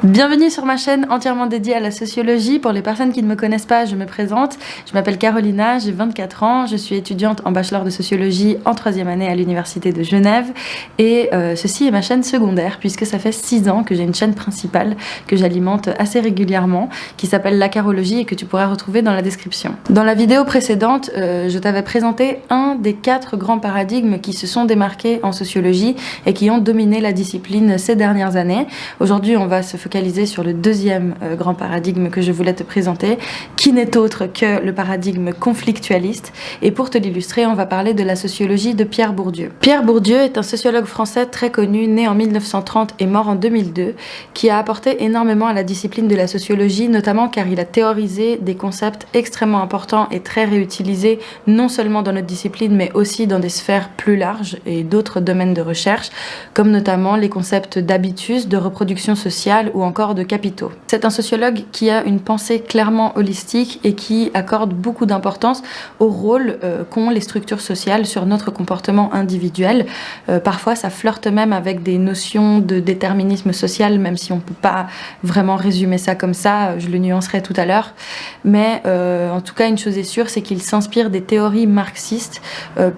Bienvenue sur ma chaîne entièrement dédiée à la sociologie. Pour les personnes qui ne me connaissent pas, je me présente. Je m'appelle Carolina, j'ai 24 ans, je suis étudiante en bachelor de sociologie en 3e année à l'université de Genève. Et ceci est ma chaîne secondaire puisque ça fait 6 ans que j'ai une chaîne principale que j'alimente assez régulièrement qui s'appelle La Carologie et que tu pourras retrouver dans la description. Dans la vidéo précédente, je t'avais présenté un des 4 grands paradigmes qui se sont démarqués en sociologie et qui ont dominé la discipline ces dernières années. Aujourd'hui, on va se focaliser sur le deuxième grand paradigme que je voulais te présenter, qui n'est autre que le paradigme conflictualiste. Et pour te l'illustrer, on va parler de la sociologie de Pierre Bourdieu. Pierre Bourdieu est un sociologue français très connu, né en 1930 et mort en 2002, qui a apporté énormément à la discipline de la sociologie, notamment car il a théorisé des concepts extrêmement importants et très réutilisés, non seulement dans notre discipline, mais aussi dans des sphères plus larges et d'autres domaines de recherche, comme notamment les concepts d'habitus, de reproduction sociale ou encore de capitaux. C'est un sociologue qui a une pensée clairement holistique et qui accorde beaucoup d'importance au rôle qu'ont les structures sociales sur notre comportement individuel. Parfois, ça flirte même avec des notions de déterminisme social, même si on ne peut pas vraiment résumer ça comme ça, je le nuancerai tout à l'heure. Mais en tout cas, une chose est sûre, c'est qu'il s'inspire des théories marxistes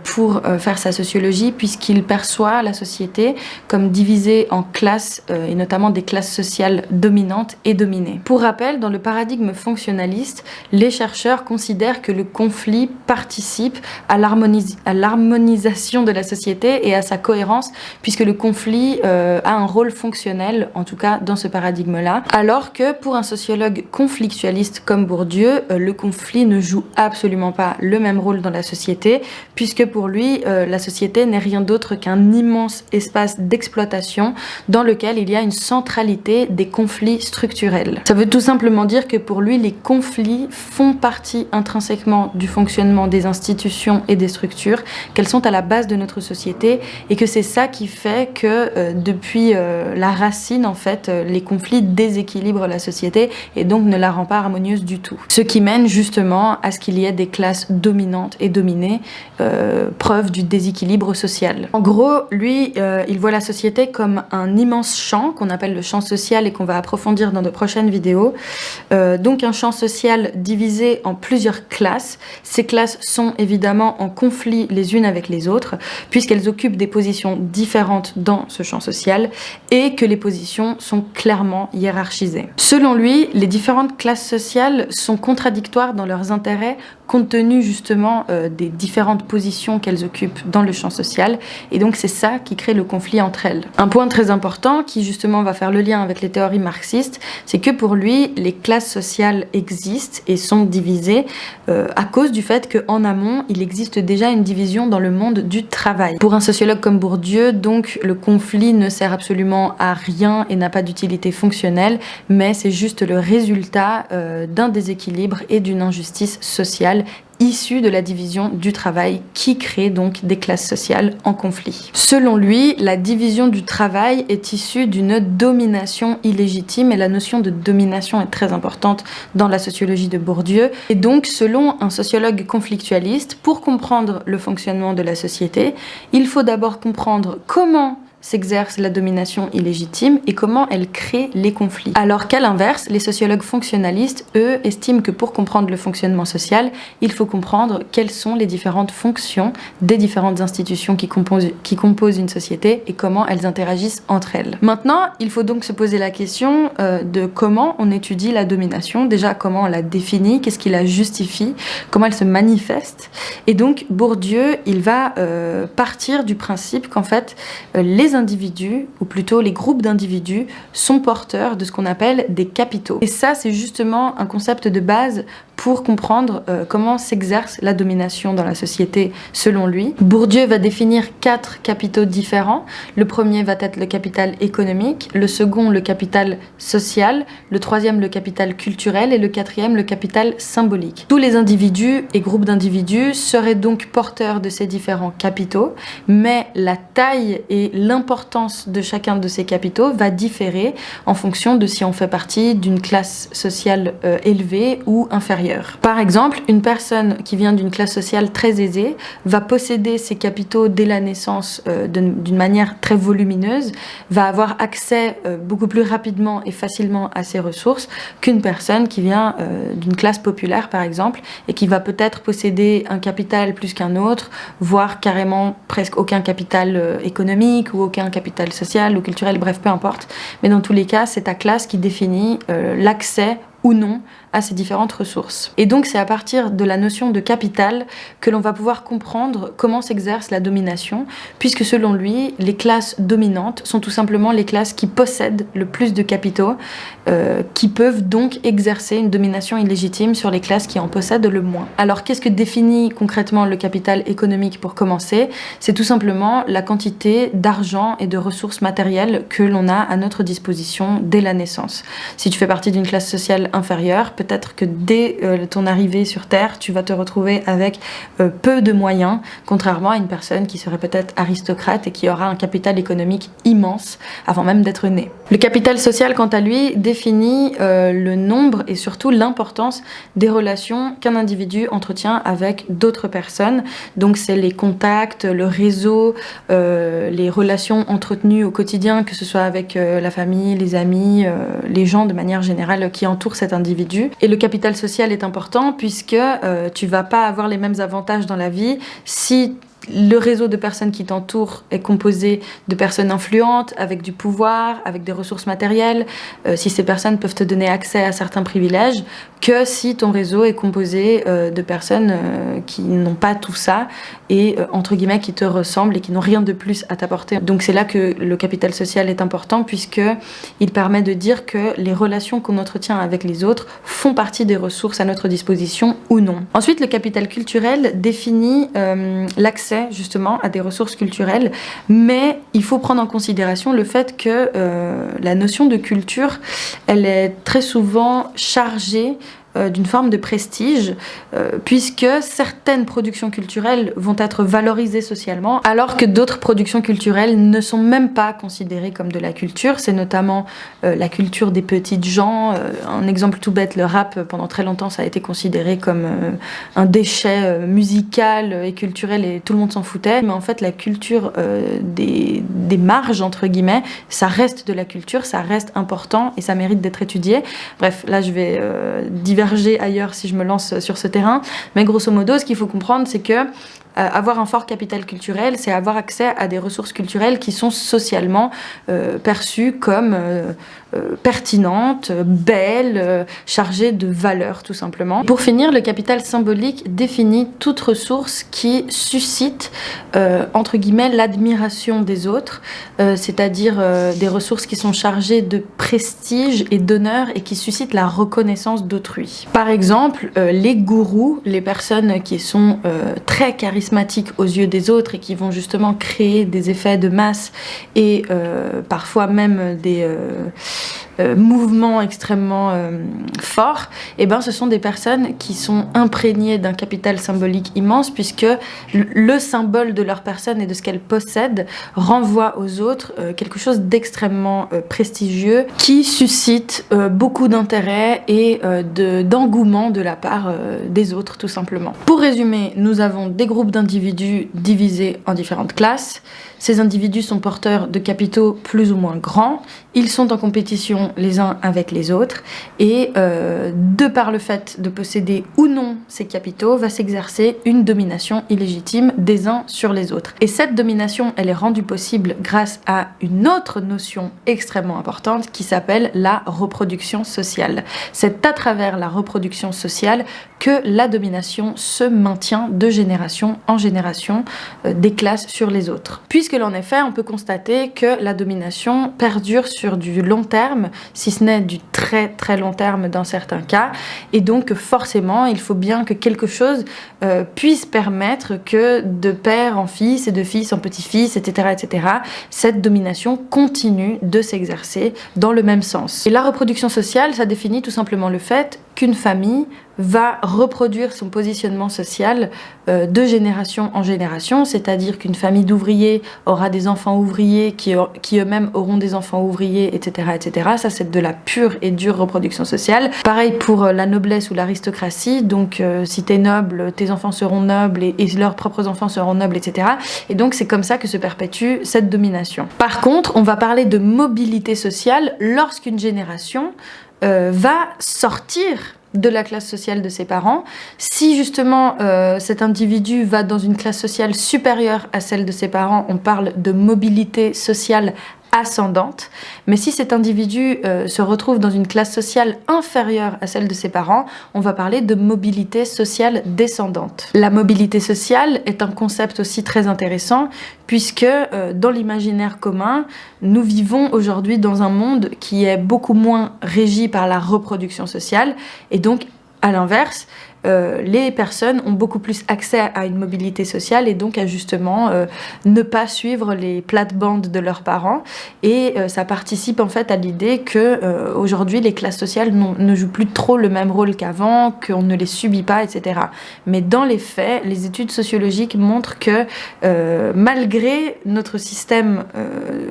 pour faire sa sociologie, puisqu'il perçoit la société comme divisée en classes, et notamment des classes sociales dominantes et dominées. Pour rappel, dans le paradigme fonctionnaliste, les chercheurs considèrent que le conflit participe à l'harmonisation de la société et à sa cohérence, puisque le conflit a un rôle fonctionnel, en tout cas dans ce paradigme-là, alors que pour un sociologue conflictualiste comme Bourdieu, le conflit ne joue absolument pas le même rôle dans la société, puisque pour lui, la société n'est rien d'autre qu'un immense espace d'exploitation dans lequel il y a une centralité des conflits structurels. Ça veut tout simplement dire que pour lui, les conflits font partie intrinsèquement du fonctionnement des institutions et des structures, qu'elles sont à la base de notre société et que c'est ça qui fait que depuis la racine, en fait, les conflits déséquilibrent la société et donc ne la rend pas harmonieuse du tout. Ce qui mène justement à ce qu'il y ait des classes dominantes et dominées, preuve du déséquilibre social. En gros, lui, il voit la société comme un immense champ qu'on appelle le champ social et qu'on va approfondir dans de prochaines vidéos. Donc un champ social divisé en plusieurs classes. Ces classes sont évidemment en conflit les unes avec les autres, puisqu'elles occupent des positions différentes dans ce champ social et que les positions sont clairement hiérarchisées. Selon lui, les différentes classes sociales sont contradictoires dans leurs intérêts compte tenu justement des différentes positions qu'elles occupent dans le champ social, et donc c'est ça qui crée le conflit entre elles. Un point très important qui justement va faire le lien avec les théories marxistes, c'est que pour lui, les classes sociales existent et sont divisées à cause du fait qu'en amont, il existe déjà une division dans le monde du travail. Pour un sociologue comme Bourdieu, donc, le conflit ne sert absolument à rien et n'a pas d'utilité fonctionnelle, mais c'est juste le résultat d'un déséquilibre et d'une injustice sociale issue de la division du travail qui crée donc des classes sociales en conflit. Selon lui, la division du travail est issue d'une domination illégitime et la notion de domination est très importante dans la sociologie de Bourdieu. Et donc, selon un sociologue conflictualiste, pour comprendre le fonctionnement de la société, il faut d'abord comprendre comment s'exerce la domination illégitime et comment elle crée les conflits. Alors qu'à l'inverse, les sociologues fonctionnalistes, eux, estiment que pour comprendre le fonctionnement social, il faut comprendre quelles sont les différentes fonctions des différentes institutions qui composent une société et comment elles interagissent entre elles. Maintenant, il faut donc se poser la question de comment on étudie la domination, déjà comment on la définit, qu'est-ce qui la justifie, comment elle se manifeste. Et donc Bourdieu, il va partir du principe qu'en fait, les individus, ou plutôt les groupes d'individus, sont porteurs de ce qu'on appelle des capitaux. Et ça, c'est justement un concept de base pour comprendre comment s'exerce la domination dans la société selon lui. Bourdieu va définir 4 capitaux différents. Le premier va être le capital économique, le second le capital social, le troisième le capital culturel et le quatrième le capital symbolique. Tous les individus et groupes d'individus seraient donc porteurs de ces différents capitaux, mais la taille et l'importance de chacun de ces capitaux va différer en fonction de si on fait partie d'une classe sociale élevée ou inférieure. inférieur. Par exemple, une personne qui vient d'une classe sociale très aisée va posséder ses capitaux dès la naissance d'une manière très volumineuse, va avoir accès beaucoup plus rapidement et facilement à ses ressources qu'une personne qui vient d'une classe populaire par exemple et qui va peut-être posséder un capital plus qu'un autre, voire carrément presque aucun capital économique ou aucun capital social ou culturel, bref, peu importe. Mais dans tous les cas, c'est ta classe qui définit l'accès ou non à ces différentes ressources. Et donc c'est à partir de la notion de capital que l'on va pouvoir comprendre comment s'exerce la domination, puisque selon lui, les classes dominantes sont tout simplement les classes qui possèdent le plus de capitaux, qui peuvent donc exercer une domination illégitime sur les classes qui en possèdent le moins. Alors qu'est-ce que définit concrètement le capital économique pour commencer? C'est tout simplement la quantité d'argent et de ressources matérielles que l'on a à notre disposition dès la naissance. Si tu fais partie d'une classe sociale inférieure, peut-être que dès ton arrivée sur Terre, tu vas te retrouver avec peu de moyens, contrairement à une personne qui serait peut-être aristocrate et qui aura un capital économique immense avant même d'être née. Le capital social, quant à lui, définit le nombre et surtout l'importance des relations qu'un individu entretient avec d'autres personnes. Donc c'est les contacts, le réseau, les relations entretenues au quotidien, que ce soit avec la famille, les amis, les gens de manière générale qui entourent cet individu. Et le capital social est important puisque tu vas pas avoir les mêmes avantages dans la vie si le réseau de personnes qui t'entourent est composé de personnes influentes, avec du pouvoir, avec des ressources matérielles, si ces personnes peuvent te donner accès à certains privilèges, que si ton réseau est composé de personnes qui n'ont pas tout ça et entre guillemets qui te ressemblent et qui n'ont rien de plus à t'apporter. Donc c'est là que le capital social est important puisque il permet de dire que les relations qu'on entretient avec les autres font partie des ressources à notre disposition ou non. Ensuite, le capital culturel définit l'accès justement à des ressources culturelles, mais il faut prendre en considération le fait que la notion de culture, elle est très souvent chargée d'une forme de prestige, puisque certaines productions culturelles vont être valorisées socialement, alors que d'autres productions culturelles ne sont même pas considérées comme de la culture. C'est notamment la culture des petites gens. Un exemple tout bête, le rap, pendant très longtemps, ça a été considéré comme un déchet musical et culturel, et tout le monde s'en foutait. Mais en fait, la culture des marges, entre guillemets, ça reste de la culture, ça reste important, et ça mérite d'être étudié. Bref, là, je vais diverger ailleurs si je me lance sur ce terrain, mais grosso modo, ce qu'il faut comprendre, c'est que avoir un fort capital culturel, c'est avoir accès à des ressources culturelles qui sont socialement perçues comme pertinentes, belles, chargées de valeur tout simplement. Pour finir, le capital symbolique définit toute ressource qui suscite entre guillemets l'admiration des autres, c'est-à-dire des ressources qui sont chargées de prestige et d'honneur et qui suscitent la reconnaissance d'autrui. Par exemple, les gourous, les personnes qui sont très charismatiques aux yeux des autres et qui vont justement créer des effets de masse et parfois même des mouvements extrêmement forts, et ben ce sont des personnes qui sont imprégnées d'un capital symbolique immense, puisque le symbole de leur personne et de ce qu'elles possèdent renvoie aux autres quelque chose d'extrêmement prestigieux qui suscite beaucoup d'intérêt et d'engouement de la part des autres tout simplement. Pour résumer, nous avons des groupes d'individus divisés en différentes classes. Ces individus sont porteurs de capitaux plus ou moins grands, ils sont en compétition les uns avec les autres, et de par le fait de posséder ou non ces capitaux, va s'exercer une domination illégitime des uns sur les autres. Et cette domination, elle est rendue possible grâce à une autre notion extrêmement importante qui s'appelle la reproduction sociale. C'est à travers la reproduction sociale que la domination se maintient de génération en génération des classes sur les autres. Puisque en effet, on peut constater que la domination perdure sur du long terme, si ce n'est du très très long terme dans certains cas, et donc forcément, il faut bien que quelque chose puisse permettre que de père en fils et de fils en petit-fils, etc., cette domination continue de s'exercer dans le même sens. Et la reproduction sociale, ça définit tout simplement le fait qu'une famille va reproduire son positionnement social de génération en génération, c'est-à-dire qu'une famille d'ouvriers aura des enfants ouvriers qui eux-mêmes auront des enfants ouvriers, etc., etc. Ça, c'est de la pure et dure reproduction sociale. Pareil pour la noblesse ou l'aristocratie, donc si t'es noble, tes enfants seront nobles et leurs propres enfants seront nobles, etc. Et donc c'est comme ça que se perpétue cette domination. Par contre, on va parler de mobilité sociale lorsqu'une génération va sortir de la classe sociale de ses parents. Si justement cet individu va dans une classe sociale supérieure à celle de ses parents, on parle de mobilité sociale ascendante. Mais si cet individu se retrouve dans une classe sociale inférieure à celle de ses parents, on va parler de mobilité sociale descendante. La mobilité sociale est un concept aussi très intéressant puisque dans l'imaginaire commun, nous vivons aujourd'hui dans un monde qui est beaucoup moins régi par la reproduction sociale et donc à l'inverse, les personnes ont beaucoup plus accès à une mobilité sociale et donc à justement ne pas suivre les plates-bandes de leurs parents et ça participe en fait à l'idée que aujourd'hui les classes sociales ne jouent plus trop le même rôle qu'avant, qu'on ne les subit pas, etc. Mais dans les faits, les études sociologiques montrent que malgré notre système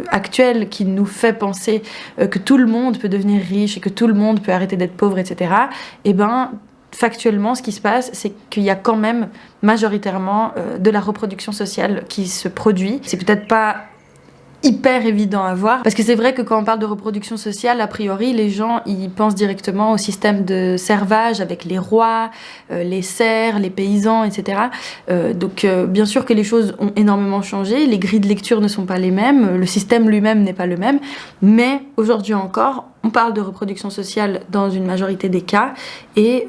actuel qui nous fait penser que tout le monde peut devenir riche et que tout le monde peut arrêter d'être pauvre, etc., eh ben factuellement, ce qui se passe, c'est qu'il y a quand même majoritairement de la reproduction sociale qui se produit. C'est peut-être pas hyper évident à voir, parce que c'est vrai que quand on parle de reproduction sociale, a priori, les gens, ils pensent directement au système de servage avec les rois, les serfs, les paysans, etc. Donc, bien sûr que les choses ont énormément changé, les grilles de lecture ne sont pas les mêmes, le système lui-même n'est pas le même, mais aujourd'hui encore, on parle de reproduction sociale dans une majorité des cas et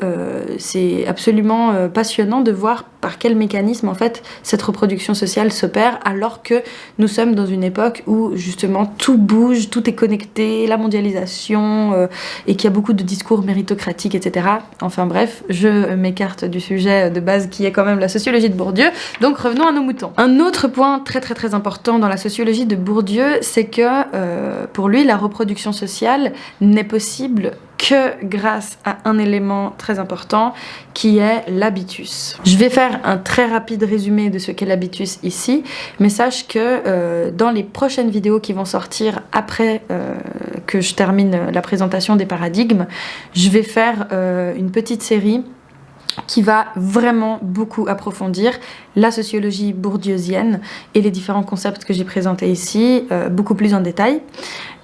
c'est absolument passionnant de voir par quel mécanisme en fait cette reproduction sociale s'opère alors que nous sommes dans une époque où justement tout bouge, tout est connecté, la mondialisation et qu'il y a beaucoup de discours méritocratiques, etc. Enfin bref, je m'écarte du sujet de base qui est quand même la sociologie de Bourdieu, donc revenons à nos moutons. Un autre point très important dans la sociologie de Bourdieu, c'est que pour lui la reproduction sociale n'est possible que grâce à un élément très important qui est l'habitus. Je vais faire un très rapide résumé de ce qu'est l'habitus ici, mais sache que dans les prochaines vidéos qui vont sortir après que je termine la présentation des paradigmes, je vais faire une petite série qui va vraiment beaucoup approfondir la sociologie bourdieusienne et les différents concepts que j'ai présentés ici, beaucoup plus en détail.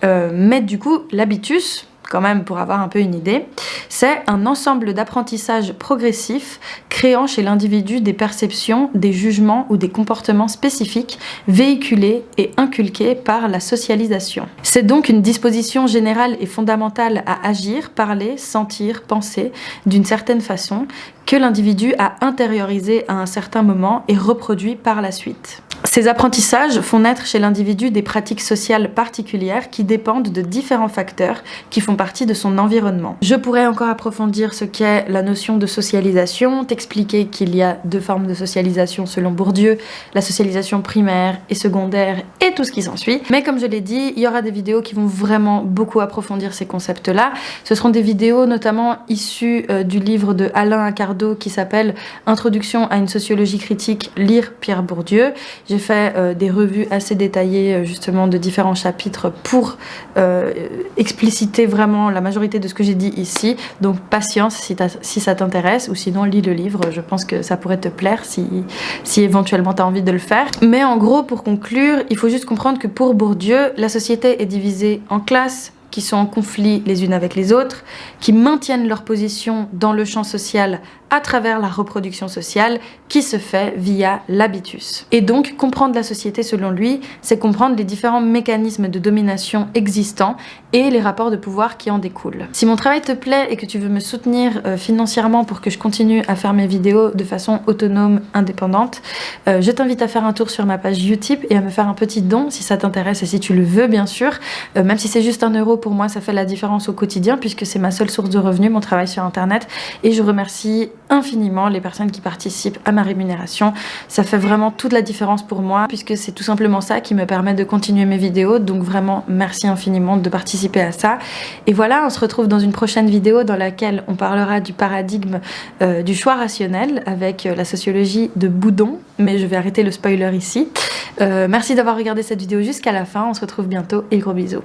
Mais du coup, l'habitus, quand même pour avoir un peu une idée, c'est un ensemble d'apprentissages progressifs créant chez l'individu des perceptions, des jugements ou des comportements spécifiques véhiculés et inculqués par la socialisation. C'est donc une disposition générale et fondamentale à agir, parler, sentir, penser d'une certaine façon que l'individu a intériorisé à un certain moment et reproduit par la suite. Ces apprentissages font naître chez l'individu des pratiques sociales particulières qui dépendent de différents facteurs qui font partie de son environnement. Je pourrais encore approfondir ce qu'est la notion de socialisation, t'expliquer qu'il y a deux formes de socialisation selon Bourdieu, la socialisation primaire et secondaire et tout ce qui s'ensuit. Mais comme je l'ai dit, il y aura des vidéos qui vont vraiment beaucoup approfondir ces concepts-là. Ce seront des vidéos notamment issues du livre de Alain Accardo qui s'appelle Introduction à une sociologie critique, lire Pierre Bourdieu. J'ai fait des revues assez détaillées justement de différents chapitres pour expliciter vraiment la majorité de ce que j'ai dit ici. Donc patience si ça t'intéresse, ou sinon lis le livre, je pense que ça pourrait te plaire si éventuellement tu as envie de le faire. Mais en gros, pour conclure, il faut juste comprendre que pour Bourdieu, la société est divisée en classes qui sont en conflit les unes avec les autres, qui maintiennent leur position dans le champ social à travers la reproduction sociale qui se fait via l'habitus. Et donc, comprendre la société selon lui, c'est comprendre les différents mécanismes de domination existants et les rapports de pouvoir qui en découlent. Si mon travail te plaît et que tu veux me soutenir financièrement pour que je continue à faire mes vidéos de façon autonome, indépendante, je t'invite à faire un tour sur ma page Utip et à me faire un petit don si ça t'intéresse et si tu le veux bien sûr, même si c'est juste 1 € pour moi, ça fait la différence au quotidien puisque c'est ma seule source de revenus, mon travail sur Internet. Et je remercie infiniment les personnes qui participent à ma rémunération. Ça fait vraiment toute la différence pour moi puisque c'est tout simplement ça qui me permet de continuer mes vidéos. Donc vraiment, merci infiniment de participer à ça. Et voilà, on se retrouve dans une prochaine vidéo dans laquelle on parlera du paradigme du choix rationnel avec la sociologie de Boudon. Mais je vais arrêter le spoiler ici. Merci d'avoir regardé cette vidéo jusqu'à la fin. On se retrouve bientôt et gros bisous.